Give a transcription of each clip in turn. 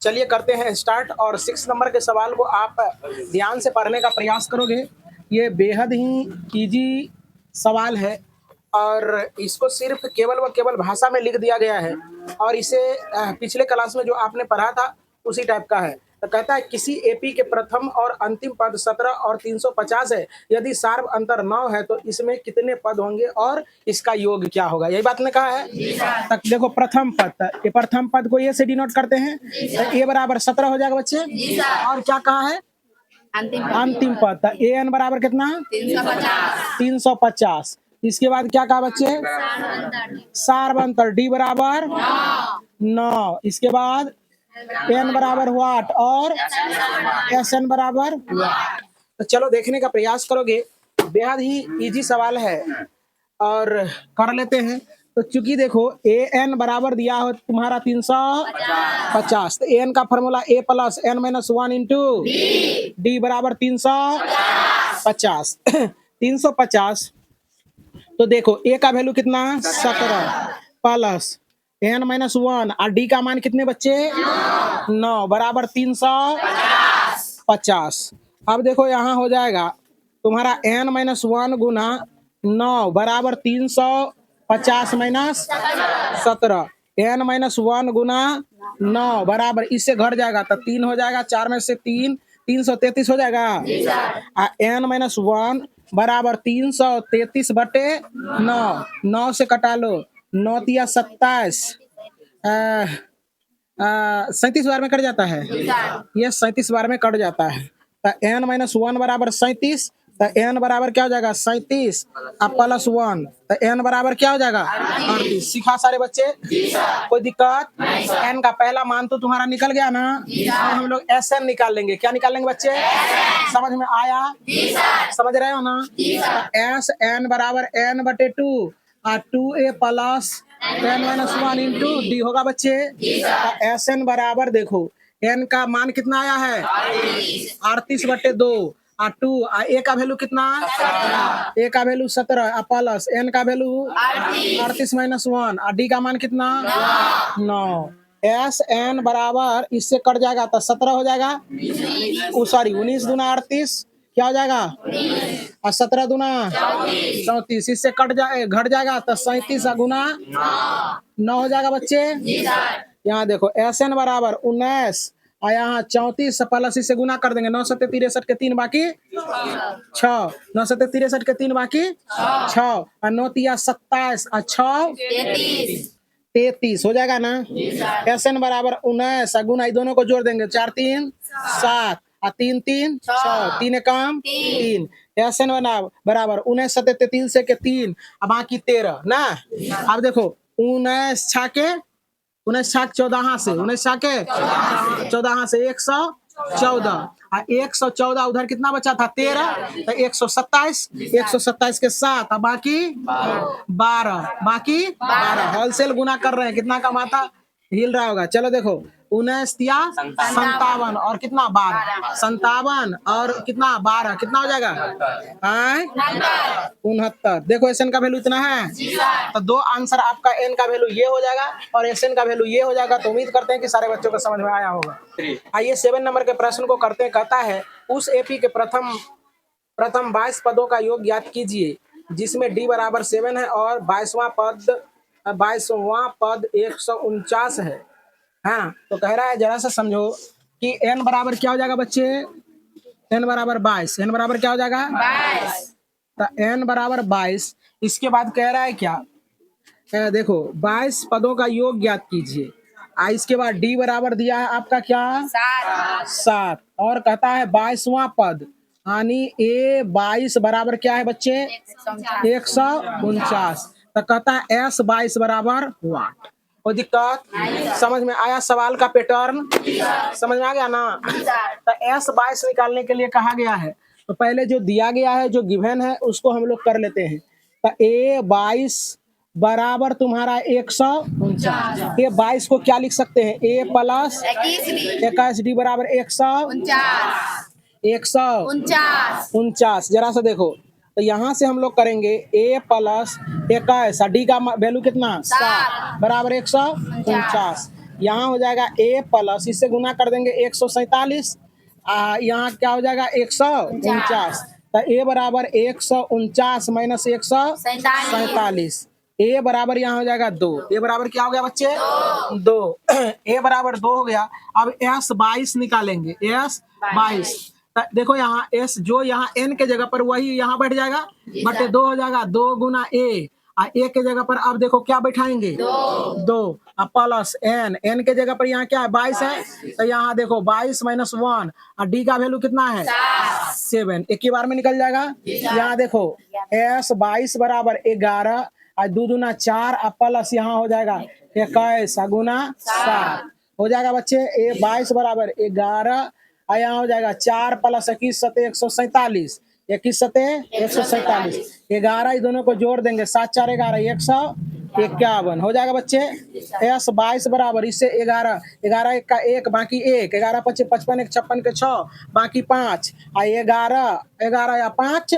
चलिए करते हैं स्टार्ट। और 6 नंबर के सवाल को आप ध्यान से पढ़ने का प्रयास करोगे। ये बेहद ही इजी सवाल है और इसको सिर्फ केवल व केवल भाषा में लिख दिया गया है और इसे पिछले क्लास में जो आपने पढ़ा था उसी टाइप का है। तो कहता है किसी एपी के प्रथम और अंतिम पद 17 और 350 है। यदि सार्व अंतर 9 है तो इसमें कितने पद होंगे और इसका योग क्या होगा, यही बात ने कहा है। तक देखो प्रथम पद, ये प्रथम पद को ये से डिनोट करते हैं तो ए बराबर 17 हो जाएगा बच्चे। और क्या कहा है अंतिम पद, तो ए एन बराबर कितना 350। इसके बाद क्या कहा बच्चे सार्व अंतर डी बराबर 9। इसके बाद एन बराबर वाट और एस एन बराबर वाट। तो चलो देखने का प्रयास करोगे, बेहद ही इजी सवाल है और कर लेते हैं। तो चूंकि देखो ए एन बराबर दिया हो तुम्हारा 350, तो ए एन का formula a plus N minus 1 into d बराबर 350। 350 तो देखो ए का वैल्यू कितना 17 प्लस एन माइनस 1 और डी का मान कितने बच्चे 9 बराबर 350। अब देखो यहाँ हो जाएगा तुम्हारा एन माइनस 1 गुना 9 बराबर 350 माइनस 17। एन माइनस 1 गुना 9 बराबर इससे घट जाएगा तो 3 हो जाएगा, 4 में से 3 333 हो जाएगा। एन माइनस 1 बराबर 333 बटे 9, 9 से कटा लो 9 तिया 27, 37 बार में कट जाता है, ये 37 बार में कट जाता है। तो एन माइनस 1 बराबर 37, तो एन बराबर क्या हो जाएगा 37 प्लस 1, तो एन बराबर क्या हो जाएगा 38। सीखा सारे बच्चे, कोई दिक्कत। एन का पहला मान तो तुम्हारा निकल गया ना। अब हम लोग एस एन निकाल लेंगे। क्या निकाल लेंगे बच्चे, समझ में आया, समझ रहे हो ना। एस एन बराबर एन बटे 2 और 2a plus N minus 1 into D होगा बच्चे। एस एन बराबर देखो एन का मान कितना आया है 38 बटे 2 और 2 ए का वैल्यू कितना ए का वैल्यू 17 प्लस एन का वैल्यू 38 माइनस 1 और डी का मान कितना 9। एस एन बराबर इससे कट जाएगा तो 17 हो जाएगा, सॉरी 19 दूना 38 क्या हो जाएगा और 17 दूना 34, इससे कट जाए घट जाएगा तो 37 गुना 9 हो जाएगा बच्चे। यहाँ देखो एस एन बराबर 19 और यहाँ 34 प्लस इससे गुना कर देंगे 9 सत्ते 63 के 3 बाकी 6, 9 सत्ते 63 के 3 बाकी 6 और 9 तिया 27 और 6 33 हो जाएगा ना। एस एन बराबर 19 गुना दोनों को जोड़ देंगे 4 3 7 और 3 3 6 3 काम 3। एस एन बराबर 19 सत्ते 33 से के 3 अब बाकी 13 ना। अब देखो 19 छाके 19 छाक 14 से 19 छाके 14 से 114 और 114 उधर कितना बचा था 13, तो 127 के साथ अब बाकी 12 होलसेल गुना कर रहे हैं, कितना कमाता हिल रहा होगा। चलो देखो 19 तिया 57 और कितना 12 57 और कितना 12 कितना हो जाएगा 69। देखो एस एन का वैल्यू इतना है तो दो आंसर आपका एन का वैल्यू ये हो जाएगा और एस एन का वैल्यू ये हो जाएगा। तो उम्मीद करते हैं कि सारे बच्चों को समझ में आया होगा। आइए 7 नंबर के प्रश्न को करते हैं। कहता है उस एपी के प्रथम 22 पदों का योग ज्ञात कीजिए जिसमें डी बराबर 7 है और 22वां पद 149 है। हाँ, तो कह रहा है जरा सा समझो कि n बराबर क्या हो जाएगा बच्चे, n बराबर 22, n बराबर क्या हो जाएगा 22, तो n बराबर 22। इसके बाद कह रहा है क्या, देखो 22 पदों का योग ज्ञात कीजिए। इसके बाद d बराबर दिया है आपका क्या 7 और कहता है 22वां पद यानी a 22 बराबर क्या है बच्चे 149। तो कहता है s 22 बराबर वाट। कोई दिक्कत, समझ में आया सवाल का पैटर्न, समझ में आ गया ना। तो एस 22 निकालने के लिए कहा गया है तो पहले जो दिया गया है जो गिवन है उसको हम लोग कर लेते हैं। तो ए 22 बराबर तुम्हारा 149, ए 22 को क्या लिख सकते हैं ए प्लस 21 डी बराबर 149। जरा सा देखो तो यहाँ से हम लोग करेंगे a प्लस 21 डी का वैल्यू कितना 7 बराबर 149। यहाँ हो जाएगा a प्लस, इससे गुना कर देंगे 147, यहाँ क्या हो जाएगा 149। तो a बराबर 149 माइनस 147, a बराबर यहाँ हो जाएगा 2। a बराबर क्या हो गया बच्चे? 2। a बराबर 2 हो गया। अब s 22 निकालेंगे, s 22। देखो यहाँ s जो यहाँ n के जगह पर वही यहाँ बैठ जाएगा, बटे 2 हो जाएगा, 2 गुना a। ए के जगह पर अब देखो क्या बैठाएंगे? 2। अब प्लस n के जगह पर यहाँ क्या है? 22 है, तो यहाँ देखो 22 माइनस 1, और डी का वैल्यू कितना है? 7। एक ही बार में निकल जाएगा। यहाँ देखो s 22 बराबर 11, और 2 दूना 4, और प्लस यहाँ हो जाएगा 21 गुना 7 हो जाएगा बच्चे। ए 22 बराबर 11, और यहाँ हो जाएगा 4 प्लस 21 सते 147, 21 सते 147, 11 ही दोनों को जोड़ देंगे, 7 4 11 151 हो जाएगा बच्चे। s 22 बराबर इससे 11, 11 एक का 1 बाकी 1, 11 25 55 1 56 के 6 बाकी 5, 11 11 या 5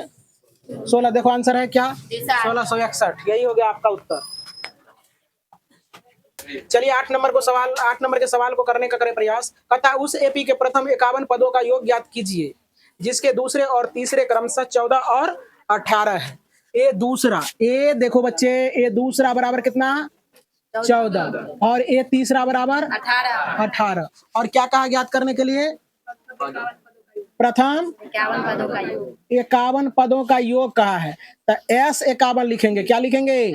16। देखो आंसर है क्या? 1661। यही हो गया आपका उत्तर। चलिए 8 नंबर के सवाल को करने का करें प्रयास। कथा उस एपी के प्रथम 51 पदों का योग ज्ञात कीजिए जिसके दूसरे और तीसरे क्रमशः 14 और 18 है। ए दूसरा, ए देखो बच्चे, ए दूसरा बराबर कितना? 14, और ए तीसरा बराबर 18। और क्या कहा ज्ञात करने के लिए? प्रथम 51 पदों का योग कहा है। तो s 51 लिखेंगे। क्या लिखेंगे?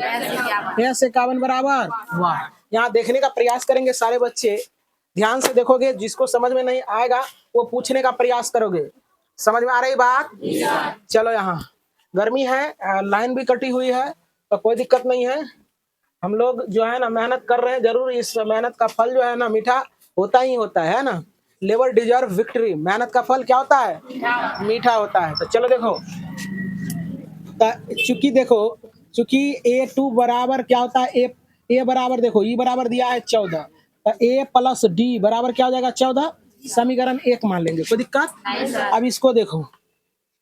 s 51 बराबर। वाह, यहाँ देखने का प्रयास करेंगे सारे बच्चे, ध्यान से देखोगे, जिसको समझ में नहीं आएगा वो पूछने का प्रयास करोगे। समझ में आ रही बात? चलो, यहाँ गर्मी है, लाइन भी कटी हुई है, तो कोई दिक्कत नहीं है। हम लोग जो है ना मेहनत कर रहे हैं, जरूर इस मेहनत का फल जो है ना मीठा होता ही होता है ना। लेबर डिजर्व विक्ट्री, मेहनत का फल क्या होता है? मीठा होता है। तो चलो देखो, चूंकि A2 बराबर क्या होता है? ए बराबर देखो, ई बराबर दिया है 14, तो ए प्लस डी बराबर क्या हो जाएगा? 14। समीकरण 1 मान लेंगे, कोई दिक्कत? अब इसको देखो,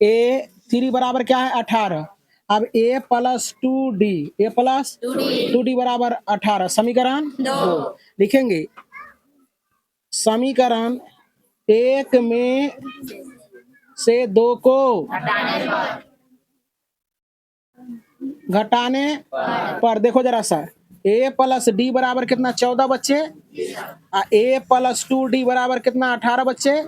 A3 बराबर क्या है? 18। अब a plus 2d, A plus 2d बराबर 18, समीकरण 2 लिखेंगे। समीकरण 1 में से 2 को घटाने पर देखो जरा सा, a प्लस डी बराबर कितना? 14 बच्चे, a प्लस 2d बराबर कितना? 18 बच्चे।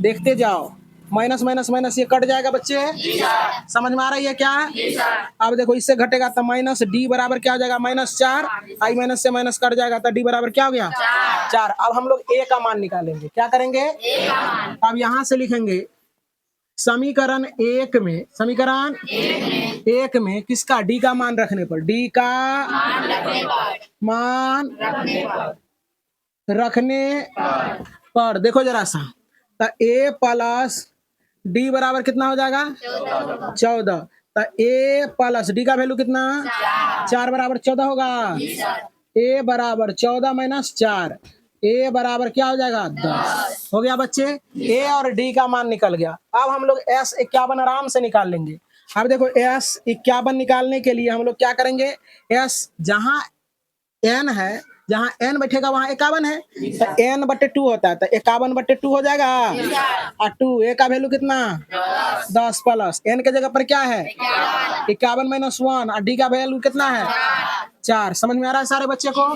देखते जाओ, माइनस माइनस माइनस ये कट जाएगा बच्चे। समझ में आ रही है क्या? अब देखो इससे घटेगा तो माइनस डी बराबर क्या हो जाएगा? -4। आई माइनस से माइनस कट जाएगा तो डी बराबर क्या हो गया? 4। अब हम लोग ए का मान निकालेंगे। क्या करेंगे? अब यहाँ से लिखेंगे समीकरण 1 में किसका? डी का मान रखने पर, डी का मान रखने पर देखो जरा सा, तो a प्लस डी बराबर कितना हो जाएगा? 14। तो a प्लस डी का वैल्यू कितना? 4 बराबर 14 होगा। a बराबर 14 माइनस 4, a बराबर क्या हो जाएगा? 10 हो गया बच्चे। a और d का मान निकल गया। अब हम लोग s 51 आराम से निकाल लेंगे। अब देखो s 51 निकालने के लिए हम लोग क्या करेंगे? s जहां n है, जहां n बैठेगा वहां 51 है, तो n बटे 2 होता है, तो 51 बटे 2 हो जाएगा। और 2 a का वैल्यू कितना? 10 प्लस n के जगह पर क्या है? 51 माइनस 1, और d का वैल्यू कितना है? 4। समझ में आ रहा है सारे बच्चे को?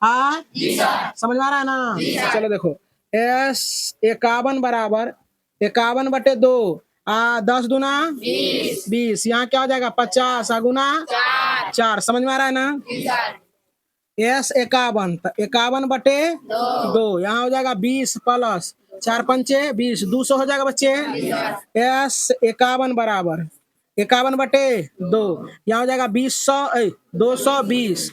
हाँ, समझ में आ रहा है ना? चलो देखो, s 51 बराबर 51 बटे 2, 10 दूना 20, यहाँ क्या हो जाएगा? 50 गुना 4। समझ में आ रहा है ना? s 51, तो 51 बटे 2, यहाँ हो जाएगा 20 प्लस 4 पंचे 20, 200 हो जाएगा बच्चे। s 51 बराबर 51 बटे 2, यहाँ हो जाएगा 220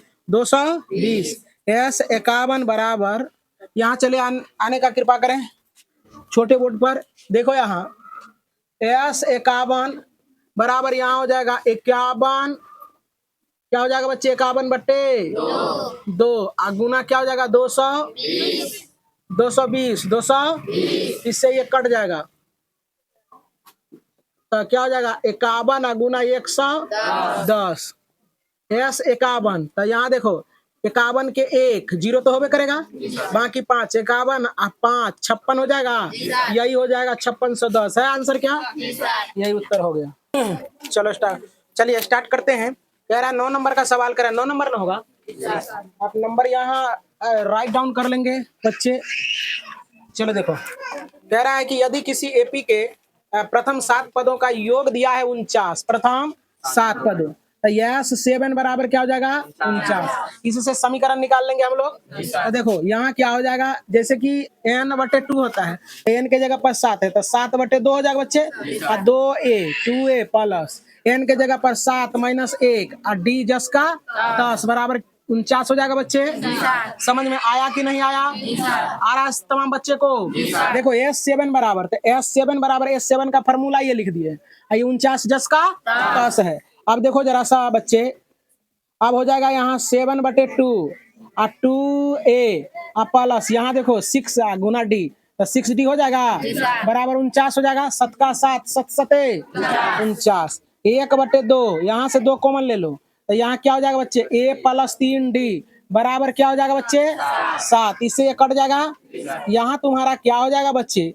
s 51 बराबर, यहाँ चले आने का कृपा करें छोटे बोर्ड पर। देखो यहाँ s 51 बराबर यहाँ हो जाएगा 51, क्या हो जाएगा बच्चे? 51 बटे 2, गुना क्या हो जाएगा? 220, इससे ये कट जाएगा, तो क्या हो जाएगा? 51 गुना 110, s 51। तो यहाँ देखो 51 के 1 0 तो होबे करेगा, बाकी 5 51 और 5 56 हो जाएगा, यही हो जाएगा 5610 है आंसर क्या, यही उत्तर हो गया। चलो चलिए स्टार्ट करते हैं। कह रहा है 9 नंबर का सवाल करा, 9 नंबर ना होगा, आप नंबर यहाँ राइट डाउन कर लेंगे बच्चे। चलो देखो, कह रहा है कि यदि किसी एपी के प्रथम 7 पदों का योग दिया है 49, प्रथम 7 पदों, तो यस 7 बराबर क्या हो जाएगा 49। इससे समीकरण निकाल लेंगे हम लोग। तो देखो यहाँ क्या हो जाएगा, जैसे कि n/2 होता है, n के जगह पर 7 है तो 7/2 हो जाएगा बच्चे, और 2a प्लस n के जगह पर 7 - 1 और d जस का 10 बराबर 49 हो जाएगा बच्चे। समझ में आया कि नहीं आया, आ रहा है तमाम बच्चे को। देखो S7 बराबर, तो S7 बराबर S7 का फॉर्मूला ये लिख दिए, ये 49 जस का 10 है। अब देखो जरा सा बच्चे, अब हो जाएगा यहाँ 7/2 और 2a प्लस यहाँ देखो 6 गुना d, तो 6d हो जाएगा बराबर 49 हो जाएगा। 7 का 7 7 7 49, 1/2 यहाँ से 2 कॉमन ले लो, तो यहाँ क्या हो जाएगा बच्चे a प्लस 3d बराबर क्या हो जाएगा बच्चे 7, इससे ये कट जाएगा। यहाँ तुम्हारा क्या हो जाएगा बच्चे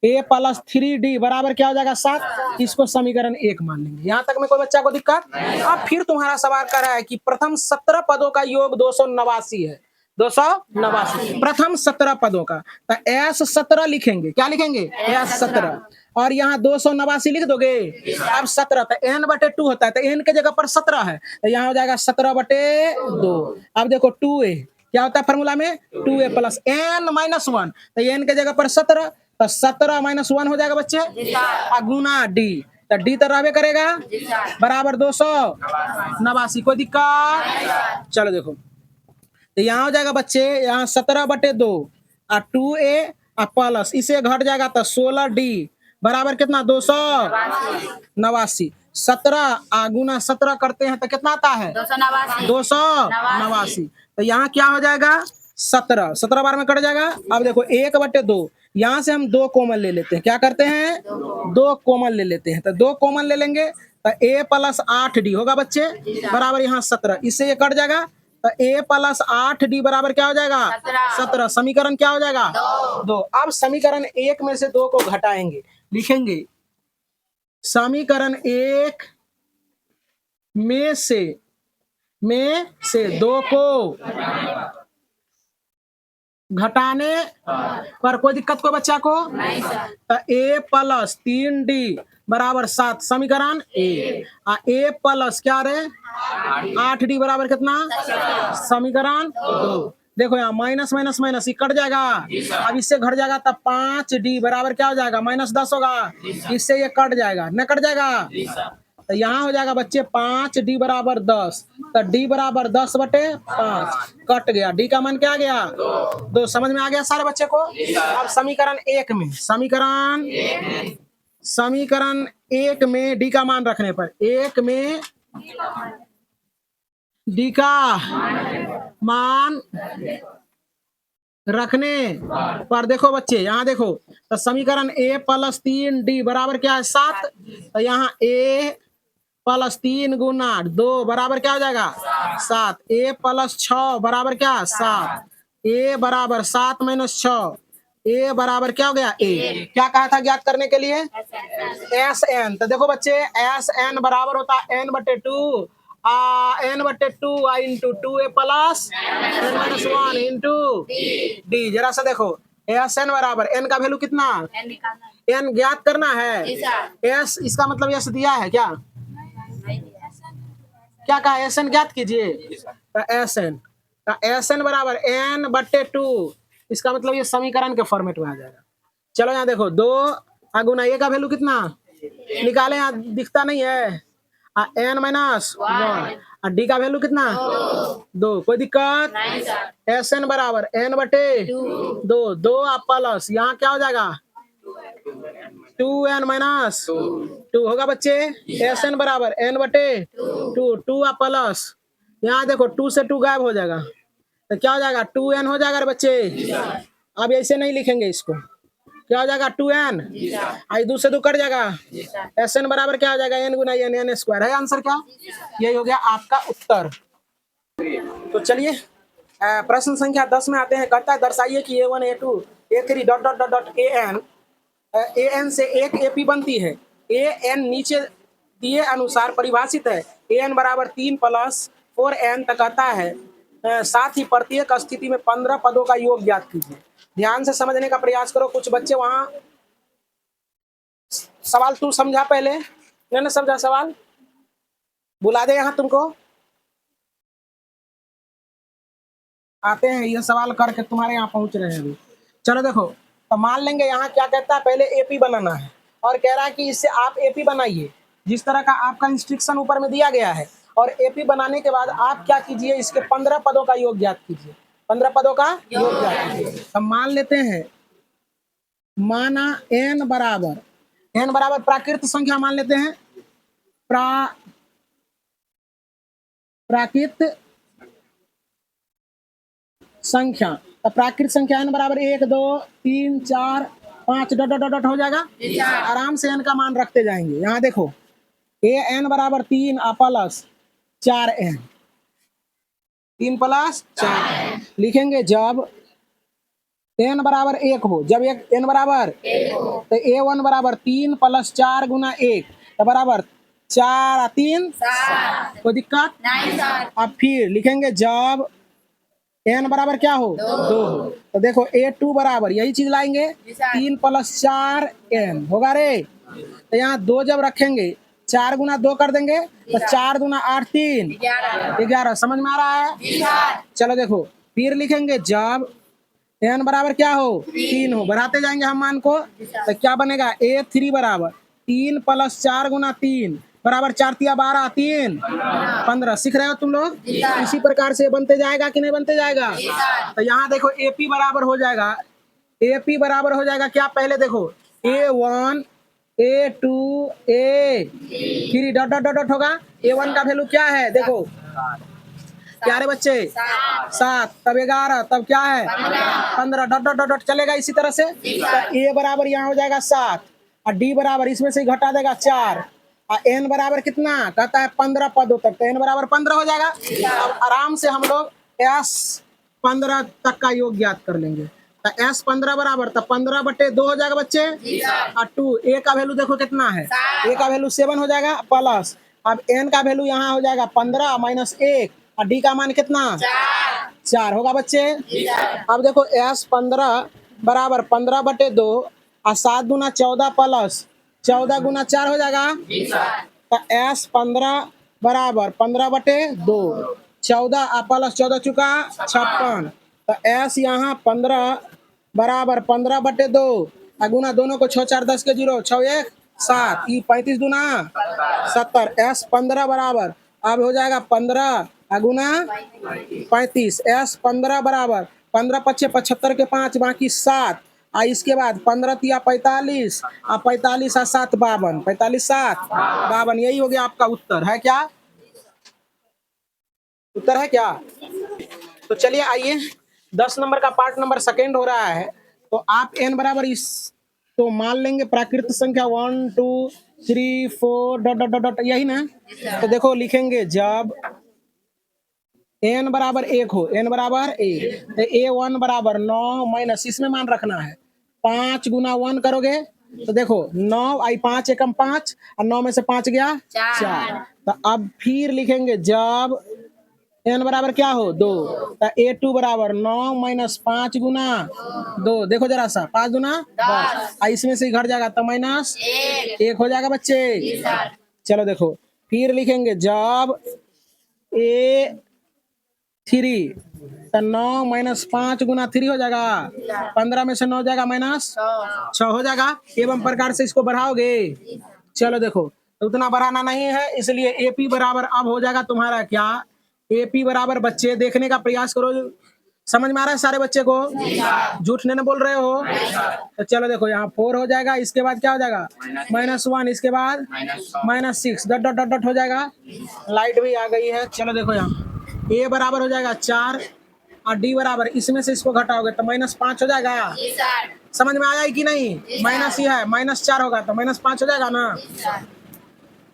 a प्लस 3d बराबर क्या हो जाएगा 7, इसको समीकरण 1 मान लेंगे। यहाँ तक में कोई बच्चा को दिक्कत। अब फिर तुम्हारा सवाल कर रहा है कि प्रथम 17 पदों का योग 289 है, 289 प्रथम 17 पदों का, तो S17 लिखेंगे, क्या लिखेंगे S17, और यहाँ 289 लिख दोगे। अब 17 तो n/2 होता है, तो n के जगह पर 17 है, तो यहाँ हो जाएगा 17/2। अब देखो 2a क्या होता है फॉर्मूला में, 2a प्लस n - 1, तो n के जगह पर 17, तो 17 - 1 हो जाएगा बच्चे, गुना d, तो d तो रहबे करेगा बराबर 289। कोई दिक्कत। चलो देखो, तो यहाँ हो जाएगा बच्चे, यहाँ 17/2 और 2a प्लस इसे घट जाएगा तो 16d बराबर कितना 289। 17 गुना 17 करते हैं तो कितना आता है 289। तो यहाँ क्या हो जाएगा 17 बार में कट जाएगा। अब देखो 1/2, यहाँ से हम 2 कॉमन ले लेते हैं, क्या करते हैं 2 कॉमन ले लेते हैं, तो 2 कॉमन ले लेंगे तो a प्लस 8d होगा बच्चे बराबर यहाँ 17, इससे ये कट जाएगा, तो a प्लस 8d बराबर क्या हो जाएगा 17। समीकरण क्या हो जाएगा 2। अब समीकरण 1 में से 2 को घटाएंगे, लिखेंगे समीकरण 1 में से 2 को घटाने पर कोई दिक्कत कोई बच्चा को, तो a प्लस 3d बराबर 7 समीकरण 1, और a प्लस क्या रहे 8d बराबर कितना समीकरण 2। देखो यहाँ माइनस माइनस माइनस कट जाएगा, अब इससे घट जाएगा तब 5d बराबर क्या हो जाएगा -10 होगा, इससे ये कट जाएगा, न कट जाएगा, तो यहाँ हो जाएगा बच्चे 5d बराबर 10, तो d बराबर 10/5 कट गया, d का मान क्या आ गया 2। समझ में आ गया सारे बच्चे को। अब समीकरण 1 में d का मान रखने पर, 1 में d का मान रखने पर देखो बच्चे, यहाँ देखो तो समीकरण a प्लस 3d बराबर क्या है 7, तो यहाँ a प्लस 3 गुना 2 बराबर क्या हो जाएगा 7, a प्लस 6 बराबर क्या 7, a बराबर 7 - 6, a बराबर क्या हो गया a। क्या कहा था ज्ञात करने के लिए Sn, तो देखो बच्चे Sn बराबर होता है n/2 n/2 into 2a plus n - 1 into d। जरा सा देखो Sn बराबर n का वैल्यू कितना n ज्ञात करना है, s इसका मतलब s दिया है क्या, क्या कहा Sn ज्ञात कीजिए, तो Sn बराबर n/2, इसका मतलब ये समीकरण के फॉर्मेट में आ जाएगा। चलो यहाँ देखो 2 गुना a का वैल्यू कितना निकाले, यहाँ दिखता नहीं है, n - 1 और d का वैल्यू कितना 2। कोई दिक्कत। Sn बराबर n/2, 2 प्लस यहाँ क्या हो जाएगा 2n - 2 होगा बच्चे। Sn बराबर n/2, 2 प्लस यहाँ देखो 2 से 2 गायब हो जाएगा, तो क्या हो जाएगा 2n हो जाएगा बच्चे। अब ऐसे नहीं लिखेंगे इसको, क्या हो जाएगा 2n, आई 2 से 2 कट जाएगा, Sn बराबर क्या हो जाएगा n गुना n, n स्क्वायर है आंसर क्या, यही हो गया आपका उत्तर। तो चलिए प्रश्न संख्या 10 में आते हैं, कहता है दर्शाइए कि A1 A2 A3 dot dot dot dot AN से एक AP बनती है। AN नीचे दिए अनुसार परिभाषित है। AN बराबर 3 प्लस 4N तक आता है। साथ ही प्रत्येक स्थिति में 15 पदों का योग ज्ञात कीजिए। ध्यान से समझने का प्रयास करो। कुछ बच्चे वहां सवाल तू समझा, पहले मैंने समझा सवाल, बुला दे यहाँ तुमको, आते हैं ये सवाल करके तुम्हारे यहाँ पहुंच रहे हैं अभी। चलो देखो, तो मान लेंगे यहाँ क्या कहता है, पहले एपी बनाना है और कह रहा है कि इससे आप एपी बनाइए जिस तरह का आपका इंस्ट्रक्शन ऊपर में दिया गया है। और एपी बनाने के बाद आप क्या कीजिए, इसके 15 पदों का योग ज्ञात कीजिए। 15 पदों का योग ज्ञात कीजिए। तो मान लेते हैं, माना n बराबर प्राकृत संख्या मान लेते हैं, प्राकृत संख्या। तो प्राकृत संख्या n बराबर 1 2 3 4 5 डॉट डॉट डॉट हो जाएगा। आराम से n का मान रखते जाएंगे। यहाँ देखो, n बराबर 3 प्लस 4n, 3 प्लस 4 लिखेंगे। जब n बराबर 1 हो, जब एक n बराबर 1 हो, तो A1 बराबर 3 प्लस 4 गुना 1 तो बराबर 4 3 7। कोई दिक्कत नहीं सर। अब फिर लिखेंगे जब n बराबर क्या हो, 2 हो, तो देखो A2 बराबर यही चीज लाएंगे, 3 प्लस 4n होगा रे। तो यहाँ 2 जब रखेंगे, 4 गुना 2 कर देंगे तो 4 गुना 8 3 11। समझ में आ रहा है? चलो देखो, फिर लिखेंगे जब n बराबर क्या हो, 3 हो, बढ़ाते जाएंगे हम मान को, तो क्या बनेगा, A3 बराबर 3 प्लस 4 गुना 3 बराबर 4 तिया 12 3 15। सीख रहे हो तुम लोग? इसी प्रकार से बनते जाएगा कि नहीं बनते जाएगा? तो यहाँ देखो AP बराबर हो जाएगा, AP बराबर हो जाएगा क्या, पहले देखो A1 A2 A3 dot dot dot होगा। A1 का वैल्यू क्या है, देखो क्या रे बच्चे, 7, तब 11, तब क्या है 15 डॉट डॉट डॉट चलेगा इसी तरह से। तो A बराबर यहाँ हो जाएगा 7 और D बराबर इसमें से घटा देगा 4 और N बराबर कितना कहता है 15 पदों तक, तो N बराबर 15 हो जाएगा। अब आराम से हम लोग S15 तक का योग ज्ञात कर लेंगे। तो S15 बराबर, तो 15/2 हो जाएगा बच्चे। और 2 A का वैल्यू देखो कितना है, A का वैल्यू 7 हो जाएगा प्लस, अब N का वैल्यू यहाँ हो जाएगा 15 माइनस 1 और D का मान कितना 4 होगा बच्चे। अब देखो S15 बराबर 15/2 और 7 गुना 14 प्लस 14 गुना 4 हो जाएगा। तो S15 बराबर 15/2, 14 प्लस 14 चुका 56। तो S यहाँ 15 बराबर 15/2 और गुना दोनों को 6 4 10 के 0 6 1 7 ई 35 दूना 70। S15 बराबर अब हो जाएगा 15 गुना 35। S15 बराबर 15 पच्चे 75 के 5 बाकी 7 और इसके बाद 15 तिया 45 और 45 और 7 52, 45 7 52। यही हो गया आपका उत्तर। है क्या उत्तर है क्या? तो चलिए आइए, 10 नंबर का पार्ट नंबर सेकेंड हो रहा है। तो आप n बराबर इस, तो मान लेंगे प्राकृत संख्या 1 2 3 4 डॉट डॉट डॉट, यही ना। तो देखो लिखेंगे जब n बराबर 1 हो, n बराबर 1, तो A1 बराबर 9 माइनस, इसमें मान रखना है 5 गुना 1 करोगे तो देखो 9 आई 5 एकम 5 और 9 में से 5 गया 4। तो अब फिर लिखेंगे जब n बराबर क्या हो 2, तो A2 बराबर 9 माइनस 5 गुना 2, देखो जरा सा 5 गुना 10, इसमें से घट जाएगा तो माइनस 1 हो जाएगा बच्चे। चलो देखो फिर लिखेंगे जब A3 तो 9 माइनस 5 गुना 3 हो जाएगा, 15 में से 9 जाएगा माइनस 6 हो जाएगा। एवं प्रकार से इसको बढ़ाओगे। चलो देखो तो उतना बढ़ाना नहीं है, इसलिए AP बराबर अब हो जाएगा तुम्हारा क्या, AP बराबर बच्चे देखने का प्रयास करो, समझ में आ रहा है सारे बच्चे को, झूठ नहीं बोल रहे हो। तो चलो देखो यहाँ 4 हो जाएगा, इसके बाद क्या हो जाएगा -1, इसके बाद -6 डॉट डॉट डॉट हो जाएगा। लाइट भी आ गई है। चलो देखो यहाँ A बराबर हो जाएगा 4 और D बराबर, इसमें से इसको घटाओगे तो -5 हो जाएगा। समझ में आया कि नहीं? माइनस ही है, -4 होगा तो -5 हो जाएगा ना।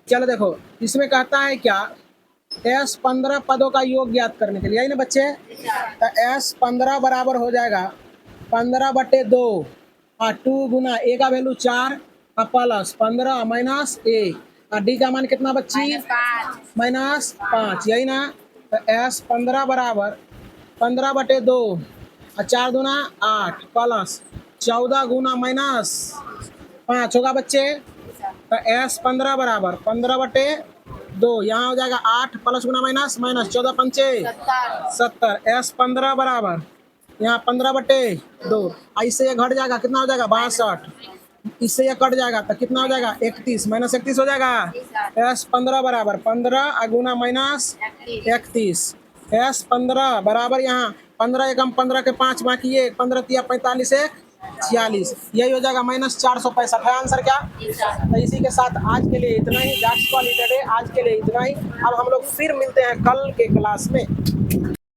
चलो देखो इसमें कहता है क्या, एस 15 पदों का योग ज्ञात करने के लिए, यही ना बच्चे। तो एस 15 बराबर हो जाएगा 15/2 और 2 गुना ए का वैल्यू 4 और प्लस 15 माइनस 1 और डी का मान कितना बच्ची -5, यही ना। तो एस 15 बराबर 15/2 और 4 दूना 8 प्लस 14 गुना -5 होगा बच्चे। तो एस 15 बराबर 15/2, यहाँ हो जाएगा 8 प्लस गुना माइनस 14 पंचे 70। एस 15 बराबर यहाँ 15/2, इससे ये घट जाएगा, कितना हो जाएगा 62, इससे ये कट जाएगा तो कितना हो जाएगा 31 -31 हो जाएगा। एस 15 बराबर 15 गुना -31। एस 15 बराबर यहाँ 15 एकम 15 के 5 बाकी 1 15 तिया 45 1 46, यही हो जाएगा -465 है आंसर क्या। तो इसी के साथ आज के लिए इतना ही। दैट्स ऑल, आज के लिए इतना ही। अब हम लोग फिर मिलते हैं कल के क्लास में।